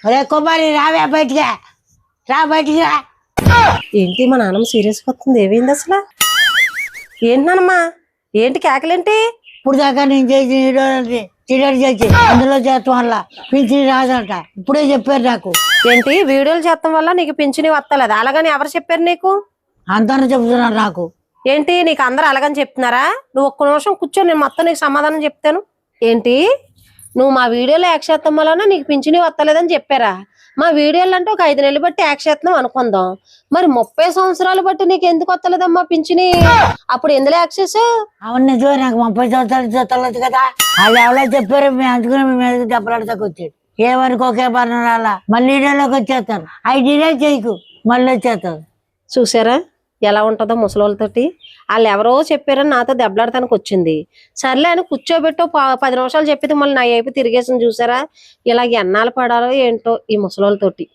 ఒరే కుమారి రావే బయటికి రా బయటికి రా. ఏంటి మా నాన్నమ్మ సీరియస్గా వస్తుంది? ఏమైంది అసలు? ఏంటి నాన్నమ్మా? ఏంటి కేకలేంటి? ఇప్పుడు దాకా నేను చేసి చిల్లర చేసి అందులో చేస్తాం వల్ల పింఛన్ రాదంట ఇప్పుడే చెప్పారు నాకు. ఏంటి వీడియోలు చేస్తాం వల్ల నీకు పింఛని వస్తలేదు? అలాగని ఎవరు చెప్పారు నీకు? అందరూ చెబుతున్నారు నాకు. ఏంటి నీకు అందరూ అలాగని చెప్తున్నారా? నువ్వు ఒక్క నిమిషం కూర్చో, నేను మొత్తం నీకు సమాధానం చెప్తాను. ఏంటి నువ్వు మా వీడియోలో యాక్ట్ చేస్తాం వలన నీకు పింఛని వస్తలేదని చెప్పారా? మా వీడియోలు అంటే ఒక 5 నెలలు బట్టి యాక్ట్ చేస్తున్నాం అనుకుందాం, మరి 30 సంవత్సరాలు బట్టి నీకు ఎందుకు వస్తలేదమ్మా పింఛని? అప్పుడు ఎందులో యాక్ట్ చేసావు? అవును నిజమే, నాకు 30 సంవత్సరాలు చూస్తలేదు కదా. అది ఎవరో చెప్పారు, మేము అందుకుని మేము దెబ్బలాడతాకు వచ్చాడు. ఏమనుకోకే పర్ణాల మళ్ళీ వీడియోలోకి వచ్చేస్తాను. 5 నెలలు చేయకు మళ్ళీ వచ్చేస్తాను. చూసారా ఎలా ఉంటుందో ముసలోళ్ళతోటి? వాళ్ళు ఎవరో చెప్పారని నాతో దెబ్బలాడటానికి వచ్చింది. సర్లే అని కూర్చోబెట్టో 10 నిమిషాలు చెప్పితే మళ్ళీ నా వైపు తిరిగేసింది. చూసారా ఇలాగ ఎన్నాళ్ళు పడాలో ఏంటో ఈ ముసలోళ్ళతోటి.